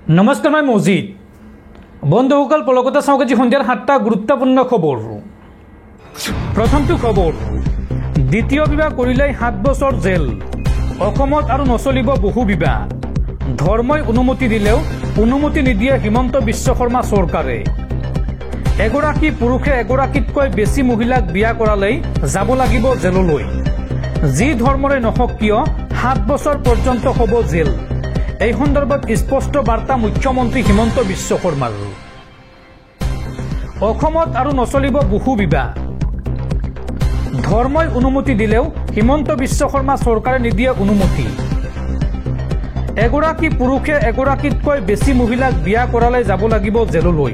নমস্কাৰ মই মজিদ বন্ধুসকল পলকতা চাওকাজি সন্ধিয়াৰ 7টা গুৰুত্বপূৰ্ণ খবৰ। প্ৰথমটো খবৰ, দ্বিতীয় বিবাহ কৰিলে 7 বছৰ জেল। অসমত আৰু নচলিব বহু বিবাহ। ধৰ্মই অনুমতি দিলেও অনুমতি নিদিয়ে হিমন্ত বিশ্ব শৰ্মা চৰকাৰে। এগৰাকী পুৰুষে এগৰাকীতকৈ বেছি মহিলাক বিয়া কৰালেই যাব লাগিব জেললৈ। যি ধৰ্মৰে নহওক কিয় 7 বছৰ পৰ্যন্ত হ'ব জেল। এই সন্দৰ্ভত স্পষ্ট বাৰ্তা মুখ্যমন্ত্ৰী হিমন্ত বিশ্ব শৰ্মাৰ। অসমত আৰু নচলিব বহু বিবাহ। ধৰ্মই অনুমতি দিলেও হিমন্ত বিশ্ব শৰ্মা চৰকাৰে নিদিয়ে অনুমতি। এগৰাকী পুৰুষে এগৰাকীতকৈ বেছি মহিলাক বিয়া কৰালে যাব লাগিব জেললৈ।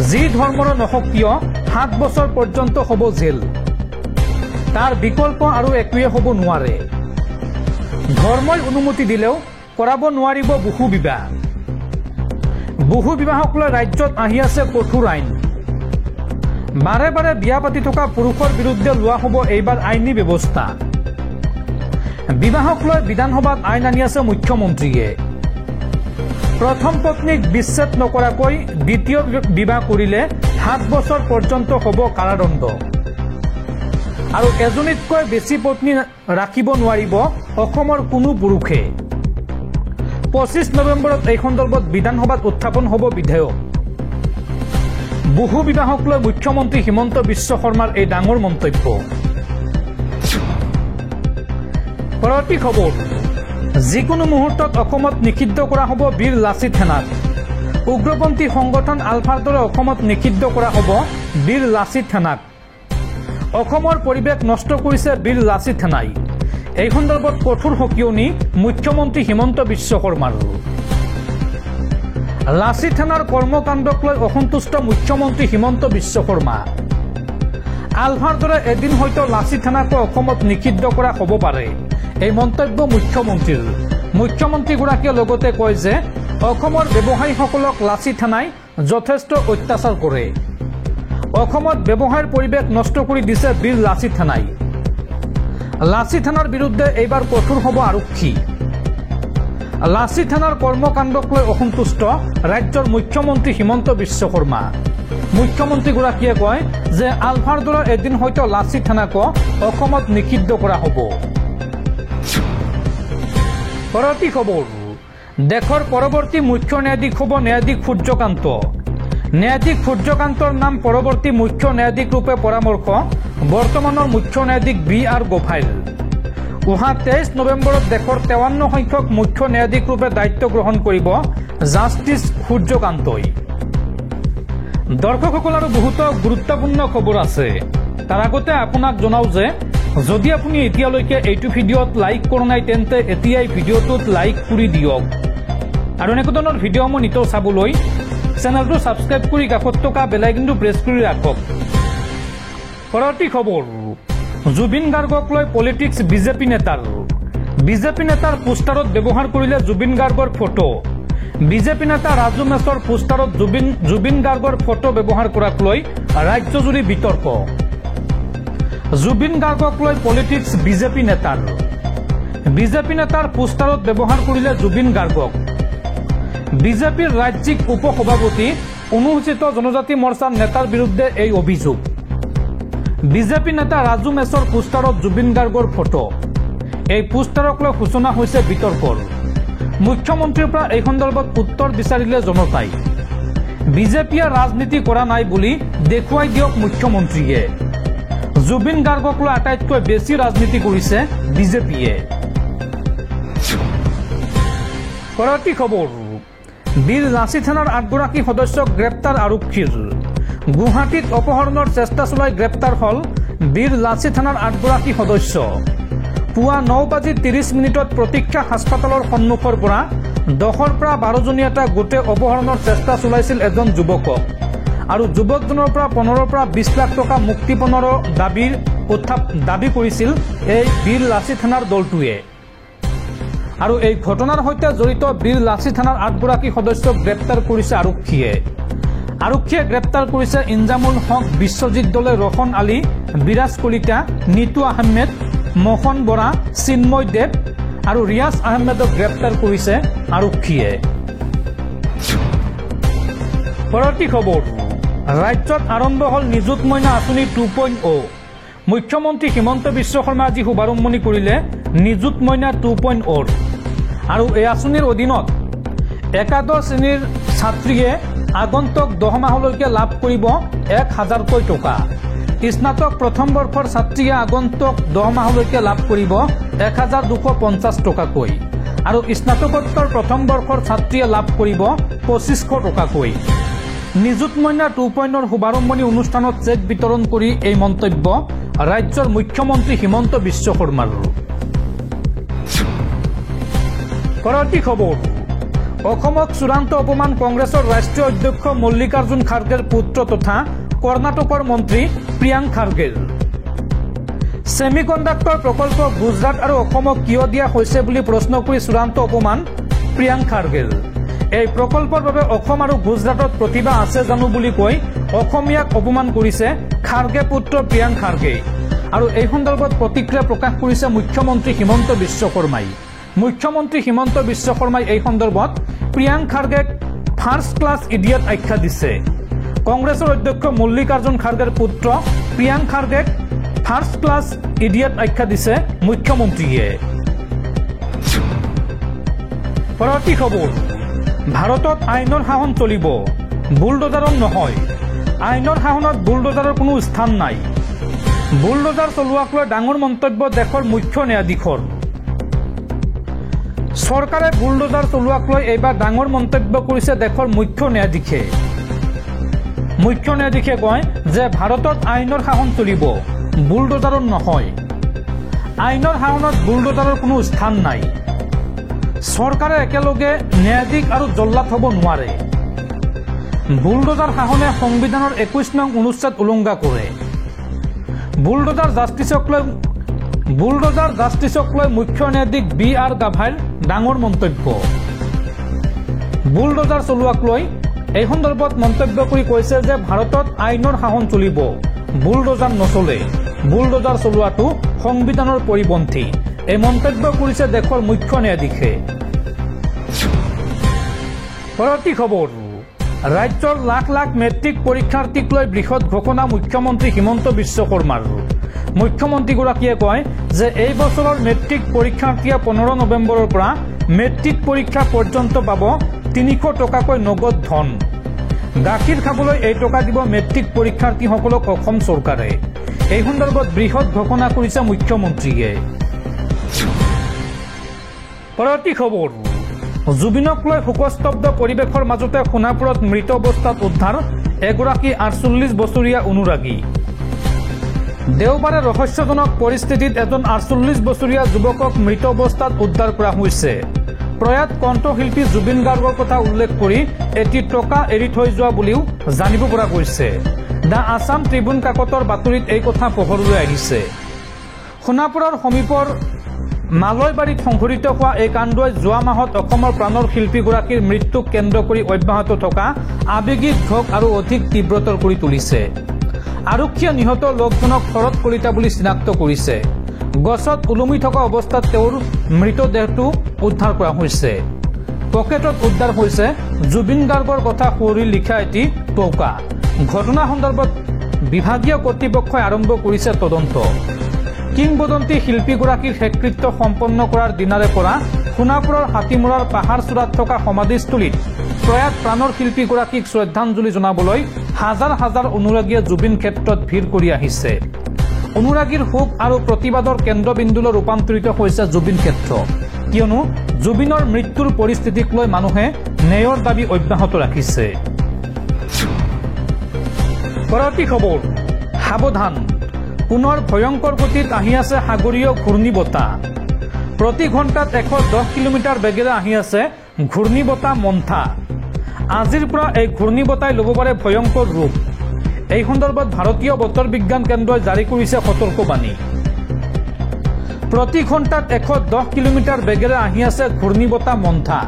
যি ধৰ্মৰে নহওক কিয় 7 বছৰ পৰ্যন্ত হ'ব জেল। তাৰ বিকল্প আৰু একোৱে হ'ব নোৱাৰে। ধৰ্মই অনুমতি দিলেও কৰাব নোৱাৰিব বহু বিবাহ। বহু বিবাহক লৈ ৰাজ্যত আহি আছে কঠোৰ আইন। বাৰে বাৰে বিয়া পাতি থকা পুৰুষৰ বিৰুদ্ধে লোৱা হ'ব এইবাৰ আইনী ব্যৱস্থা। বিবাহক লৈ বিধানসভাত আইন আনি আছে মুখ্যমন্ত্ৰীয়ে। প্ৰথম পত্নীক বিচ্ছেদ নকৰাকৈ দ্বিতীয় বিবাহ কৰিলে 7 বছৰ পৰ্যন্ত হ'ব কাৰাদণ্ড। আৰু এজনীতকৈ বেছি পত্নী ৰাখিব নোৱাৰিব অসমৰ কোনো পুৰুষে। 25 নৱেম্বৰত এই সন্দৰ্ভত বিধানসভাত উত্থাপন হ'ব বিধেয়ক। বহু বিবাহক লৈ মুখ্যমন্ত্ৰী হিমন্ত বিশ্ব শৰ্মাৰ এই ডাঙৰ মন্তব্য। পৰৱৰ্তী খবৰ, যিকোনো মুহূৰ্তত অসমত নিষিদ্ধ কৰা হ'ব বীৰ লাচিত সেনাক। উগ্ৰপন্থী সংগঠন আলফাৰ দৰে অসমত নিষিদ্ধ কৰা হ'ব বীৰ লাচিত সেনাক। অসমৰ পৰিৱেশ নষ্ট কৰিছে বীৰ লাচিত সেনাই। এই সন্দৰ্ভত কঠোৰ সকিয়নি মুখ্যমন্ত্ৰী হিমন্ত বিশ্ব শৰ্মাৰ। লাচিত সেনাৰ কৰ্মকাণ্ডক লৈ অসন্তুষ্ট মুখ্যমন্ত্ৰী হিমন্ত বিশ্ব শৰ্মা। আলফাৰ দৰে এদিন হয়তো লাচিত সেনাকো অসমত নিষিদ্ধ কৰা হ'ব পাৰে, এই মন্তব্য মুখ্যমন্ত্ৰীৰ। মুখ্যমন্ত্ৰীগৰাকীয়ে লগতে কয় যে অসমৰ ব্যৱসায়ীসকলক লাচিত সেনাই যথেষ্ট অত্যাচাৰ কৰে। অসমত ব্যৱসায়ৰ পৰিৱেশ নষ্ট কৰি দিছে বীৰ লাচিত সেনাই। লাচিত সেনাৰ বিৰুদ্ধে এইবাৰ কঠোৰ হ'ব আৰক্ষী। লাচিত সেনাৰ কৰ্মকাণ্ডক লৈ অসন্তুষ্ট ৰাজ্যৰ মুখ্যমন্ত্ৰী হিমন্ত বিশ্ব শৰ্মা। মুখ্যমন্ত্ৰীগৰাকীয়ে কয় যে আলফাৰ দৰে এদিন হয়তো লাচিত সেনাকো অসমত নিষিদ্ধ কৰা হ'ব। পৰৱৰ্তী খবৰ, দেশৰ পৰৱৰ্তী মুখ্য ন্যায়াধীশ হ'ব ন্যায়াধীশ সূৰ্যকান্ত। ন্যায়াধীশ সূৰ্যকান্তৰ নাম পৰৱৰ্তী মুখ্য ন্যায়াধীশ ৰূপে পৰামৰ্শ বৰ্তমানৰ মুখ্য ন্যায়াধীশ BR গোভাইৰ। অহা 23 নৱেম্বৰত দেশৰ 53 সংখ্যক মুখ্য ন্যায়াধীশ ৰূপে দায়িত্ব গ্ৰহণ কৰিব জাষ্টিছ সূৰ্যকান্তই। দৰ্শকসকল, আৰু বহুতো গুৰুত্বপূৰ্ণ খবৰ আছে। তাৰ আগতে আপোনাক জনাওঁ যে যদি আপুনি এতিয়ালৈকে এইটো ভিডিঅ'ত লাইক কৰা নাই তেন্তে এতিয়াই ভিডিঅ'টোত লাইক কৰি দিয়ক। আৰু এনেকুৱা ধৰণৰ ভিডিঅ'সমূহ নিতৌ চাবলৈ চেনেলটো ছাবস্ক্ৰাইব কৰি কাষত থকা বেল আইকনটো প্ৰেছ কৰি ৰাখক। পৰৱৰ্তী খবৰ, জুবিন গাৰ্গক লৈ পলিটিক্স বিজেপি নেতাৰ। বিজেপি নেতাৰ পোষ্টাৰত ব্যৱহাৰ কৰিলে জুবিন গাৰ্গৰ ফটো। বিজেপি নেতা ৰাজু মেছৰ পোষ্টাৰত জুবিন গাৰ্গৰ ফটো ব্যৱহাৰ কৰাক লৈ ৰাজ্যজুৰি বিতৰ্ক। জুবিন গাৰ্গক লৈ পলিটিক্স বিজেপি নেতাৰ। বিজেপি নেতাৰ পোষ্টাৰত ব্যৱহাৰ কৰিলে জুবিন গাৰ্গক। বিজেপিৰ ৰাজ্যিক উপ সভাপতি অনুসূচিত জনজাতি মৰ্চাৰ নেতাৰ বিৰুদ্ধে এই অভিযোগ। বিজেপি নেতা ৰাজু মেছৰ পোষ্টাৰত জুবিন গাৰ্গৰ ফটো। এই পোষ্টাৰক লৈ সূচনা হৈছে বিতৰ্কৰ। মুখ্যমন্ত্ৰীৰ পৰা এই সন্দৰ্ভত উত্তৰ বিচাৰিলে জনতাই। বিজেপিয়ে ৰাজনীতি কৰা নাই বুলি দেখুৱাই দিয়ক মুখ্যমন্ত্ৰীয়ে। জুবিন গাৰ্গক লৈ আটাইতকৈ বেছি ৰাজনীতি কৰিছে বিজেপিয়ে। পৰৱৰ্তী খবৰ, বীৰ লাচিত সেনাৰ 8গৰাকী সদস্যক গ্ৰেপ্তাৰ আৰক্ষীৰ। গুৱাহাটীত অপহৰণৰ চেষ্টা চলাই গ্ৰেপ্তাৰ হ'ল বীৰ লাচিত সেনাৰ 8গৰাকী সদস্য। পুৱা 9:30 প্ৰতীক্ষা হাস্পতালৰ সন্মুখৰ পৰা 10ৰ পৰা 12জনীয়া এটা গোটে অপহৰণৰ চেষ্টা চলাইছিল এজন যুৱকক। আৰু যুৱকজনৰ পৰা 15ৰ পৰা 20 লাখ টকা মুক্তিপণৰ দাবী কৰিছিল এই বীৰ লাচিত সেনাৰ দলটোৱে। আৰু এই ঘটনাৰ সৈতে জড়িত বীৰ লাচিত সেনাৰ 8গৰাকী সদস্যক গ্ৰেপ্তাৰ কৰিছে আৰক্ষীয়ে। আৰক্ষীয়ে গ্ৰেপ্তাৰ কৰিছে ইনজামুল হক, বিশ্বজিৎ দলে, ৰহন আলী, বিৰাজ কলিতা, নিতু আহমেদ, মোহন বৰা, চিন্ময় দেৱ আৰু ৰিয়াজ আহমেদক গ্ৰেপ্তাৰ কৰিছে আৰক্ষীয়ে। পৰৱৰ্তী খবৰ ৰাজ্যত আৰম্ভ হ'ল নিযুত মইনা আঁচনি 2.0 মুখ্যমন্ত্ৰী হিমন্ত বিশ্ব শৰ্মা আজি শুভাৰম্ভণি কৰিলে নিযুত মইনা 2.0 আৰু এই আঁচনিৰ অধীনত একাদশ শ্ৰেণীৰ ছাত্ৰীয়ে আগন্তুক 10 মাহলৈকে লাভ কৰিব 1000কৈ টকা স্নাতক প্ৰথম বৰ্ষৰ ছাত্ৰীয়ে আগন্তুক 10 মাহলৈকে লাভ কৰিব 1250 টকাকৈ আৰু স্নাতকোত্তৰ প্ৰথম বৰ্ষৰ ছাত্ৰীয়ে লাভ কৰিব 2500 টকাকৈ নিযুত মইনা 2.0 শুভাৰম্ভণি অনুষ্ঠানত চেক বিতৰণ কৰি এই মন্তব্য ৰাজ্যৰ মুখ্যমন্ত্ৰী হিমন্ত বিশ্ব শৰ্মাৰ পৰৱৰ্তী খবৰ অসমক চূড়ান্ত অপমান কংগ্ৰেছৰ ৰাষ্ট্ৰীয় অধ্যক্ষ মল্লিকাৰ্জুন খাৰ্গেৰ পুত্ৰ তথা কৰ্ণাটকৰ মন্ত্ৰী প্ৰিয়াংক খাৰ্গেৰ সেমিকণ্ডাক্টৰ প্ৰকল্প গুজৰাট আৰু অসমক কিয় দিয়া হৈছে বুলি প্ৰশ্ন কৰি চূড়ান্ত অপমান প্ৰিয়াংক খাৰ্গেৰ এই প্ৰকল্পৰ বাবে অসম আৰু গুজৰাটত প্ৰতিভা আছে জানো বুলি কৈ অসমীয়াক অপমান কৰিছে খাৰ্গে পুত্ৰ প্ৰিয়াংক খাৰ্গে আৰু এই সন্দৰ্ভত প্ৰতিক্ৰিয়া প্ৰকাশ কৰিছে মুখ্যমন্ত্ৰী হিমন্ত বিশ্ব শৰ্মাই মুখ্যমন্ত্ৰী হিমন্ত বিশ্ব শৰ্মাই এই সন্দৰ্ভত প্ৰিয়াংক খাৰ্গেক ফাৰ্ষ্ট ক্লাছ ইডিয়ট আখ্যা দিছে কংগ্ৰেছৰ অধ্যক্ষ মল্লিকাৰ্জুন খাৰ্গেৰ পুত্ৰ প্ৰিয়াংক খাৰ্গেক ফাৰ্ষ্ট ক্লাছ ইডিয়ট আখ্যা দিছে মুখ্যমন্ত্ৰীয়ে পৰৱৰ্তী খবৰ ভাৰতত আইনৰ শাসন চলিব বুলডোজাৰৰ নহয় আইনৰ শাসনত বুলডোজাৰৰ কোনো স্থান নাই বুলডোজাৰ চলোৱাক লৈ ডাঙৰ মন্তব্য দেশৰ মুখ্য ন্যায়াধীশৰ চৰকাৰে বুলডোজাৰ চলোৱাক লৈ এইবাৰ ডাঙৰ মন্তব্য কৰিছে দেশৰ মুখ্য ন্যায়াধীশে কয় যে ভাৰতত আইনৰ শাসন চলিব বুলডোজাৰৰ নহয় আইনৰ শাসনত বুলডোজাৰৰ কোনো স্থান নাই চৰকাৰে একেলগে ন্যায়াধীশ আৰু জল্লাদ হ'ব নোৱাৰে বুলডোজাৰ শাসনে সংবিধানৰ 21 নং অনুচ্ছেদ উলংঘা কৰে বুলডোজাৰ জাষ্টিছক লৈ মুখ্য ন্যায়াধীশ BR গাভাইৰ ডাঙৰ মন্তব্য বুলডোজাৰ চলোৱাক লৈ এই সন্দৰ্ভত মন্তব্য কৰি কৈছে যে ভাৰতত আইনৰ শাসন চলিব বুলডোজাৰ নচলে বুলডোজাৰ চলোৱাটো সংবিধানৰ পৰিপন্থী এই মন্তব্য কৰিছে দেশৰ মুখ্য ন্যায়াধীশে পৰৱৰ্তী খবৰ ৰাজ্যৰ লাখ লাখ মেট্ৰিক পৰীক্ষাৰ্থীক লৈ বৃহৎ ঘোষণা মুখ্যমন্ত্ৰী হিমন্ত বিশ্ব শৰ্মাৰ মুখ্যমন্ত্ৰীগৰাকীয়ে কয় যে এই বছৰৰ মেট্ৰিক পৰীক্ষাৰ্থীয়ে 15 নৱেম্বৰৰ পৰা মেট্ৰিক পৰীক্ষা পৰ্যন্ত পাব 300 টকাকৈ নগদ ধন গাখীৰ খাবলৈ এই টকা দিব মেট্ৰিক পৰীক্ষাৰ্থীসকলক অসম চৰকাৰে এই সন্দৰ্ভত বৃহৎ ঘোষণা কৰিছে মুখ্যমন্ত্ৰীয়ে পৰৱৰ্তী খবৰ জুবিনক লৈ শোকস্তব্ধ পৰিৱেশৰ মাজতে সোণাপুৰত মৃত অৱস্থাত উদ্ধাৰ এগৰাকী 48 বছৰীয়া অনুৰাগী দেওবাৰে ৰহস্যজনক পৰিস্থিতিত এজন 48 বছৰীয়া যুৱকক মৃত অৱস্থাত উদ্ধাৰ কৰা হৈছে প্ৰয়াত কণ্ঠশিল্পী জুবিন গাৰ্গৰ কথা উল্লেখ কৰি এটি টকা এৰি থৈ যোৱা বুলিও জানিব পৰা গৈছে দা আছাম ট্ৰিবিউন কাকতৰ বাতৰিত এই কথা পোহৰলৈ আহিছে সোণাপুৰৰ সমীপৰ মালয়বাৰীত সংঘটিত হোৱা এই কাণ্ডই যোৱা মাহত অসমৰ প্ৰাণৰ শিল্পীগৰাকীৰ মৃত্যুক কেন্দ্ৰ কৰি অব্যাহত থকা আৱেগিক ঢৌ আৰু অধিক তীব্ৰতৰ কৰি তুলিছে আৰক্ষীয়ে নিহত লোকজনক শৰৎ কলিতা বুলি চিনাক্ত কৰিছে গছত ওলমি থকা অৱস্থাত তেওঁৰ মৃতদেহটো উদ্ধাৰ কৰা হৈছে পকেটত উদ্ধাৰ হৈছে জুবিন গাৰ্গৰ কথা সুঁৱৰি লিখা এটি টকা ঘটনা সন্দৰ্ভত বিভাগীয় কৰ্তৃপক্ষই আৰম্ভ কৰিছে তদন্ত কিংবদন্তি শিল্পীগৰাকীৰ শেষকৃত্য সম্পন্ন কৰাৰ দিনাৰে পৰা সোণাপুৰৰ হাতীমৰাৰ পাহাৰ চূড়াত থকা সমাধিস্থলীত প্ৰয়াত প্ৰাণৰ শিল্পীগৰাকীক শ্ৰদ্ধাঞ্জলি জনাবলৈ হাজাৰ হাজাৰ অনুৰাগীয়ে জুবিন ক্ষেত্ৰত ভিৰ কৰি আহিছে অনুৰাগীৰ শোক আৰু প্ৰতিবাদৰ কেন্দ্ৰবিন্দুলৈ ৰূপান্তৰিত হৈছে জুবিন ক্ষেত্ৰ কিয়নো জুবিনৰ মৃত্যুৰ পৰিস্থিতিক লৈ মানুহে ন্যায়ৰ দাবী অব্যাহত ৰাখিছে পৰৱৰ্তী খবৰ সাৱধান পুনৰ ভয়ংকৰ গতিত আহি আছে সাগৰীয় ঘূৰ্ণী বতাহ প্ৰতি ঘণ্টাত 110 কিলোমিটাৰ বেগেৰে আহি আছে ঘূৰ্ণী বতাহ মন্থা আজিৰ পৰা এই ঘূৰ্ণী বতাহ ল'ব পাৰে ভয়ংকৰ ৰূপ এই সন্দৰ্ভত ভাৰতীয় বতৰ বিজ্ঞান কেন্দ্ৰই জাৰি কৰিছে সতৰ্কবাণী প্ৰতি ঘণ্টাত 110 কিলোমিটাৰ বেগেৰে আহি আছে ঘূৰ্ণী বতাহ মন্থা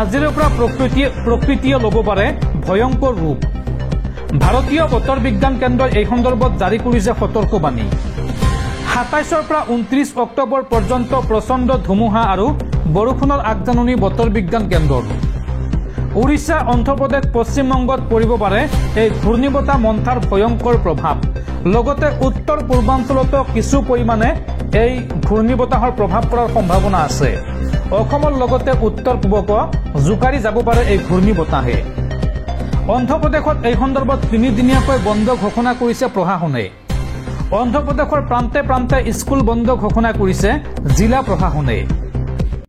আজিৰ পৰা প্ৰকৃতিয়ে ল'ব পাৰে ভয়ংকৰ ৰূপ ভাৰতীয় বতৰ বিজ্ঞান কেন্দ্ৰই এই সন্দৰ্ভত জাৰি কৰিছে সতৰ্কবাণী 27 পৰা 29 অক্টোবৰ পৰ্যন্ত প্ৰচণ্ড ধুমুহা আৰু বৰষুণৰ আগজাননী বতৰ বিজ্ঞান কেন্দ্ৰৰ উড়িষ্যা অন্ধ্ৰপ্ৰদেশ পশ্চিমবংগত পৰিব পাৰে এই ঘূৰ্ণীবতাহ মন্থাৰ ভয়ংকৰ প্ৰভাৱ লগতে উত্তৰ পূৰ্বাঞ্চলতো কিছু পৰিমাণে এই ঘূৰ্ণীবতাহৰ প্ৰভাৱ পৰাৰ সম্ভাৱনা আছে অসমৰ লগতে উত্তৰ পূবকো জোকাৰি যাব পাৰে এই ঘূৰ্ণীবতাহে অন্ধ্ৰপ্ৰদেশত এই সন্দৰ্ভত 3 দিনীয়াকৈ বন্ধ ঘোষণা কৰিছে প্ৰশাসনে অন্ধ্ৰপ্ৰদেশৰ প্ৰান্তে প্ৰান্তে স্কুল বন্ধ ঘোষণা কৰিছে জিলা প্ৰশাসনে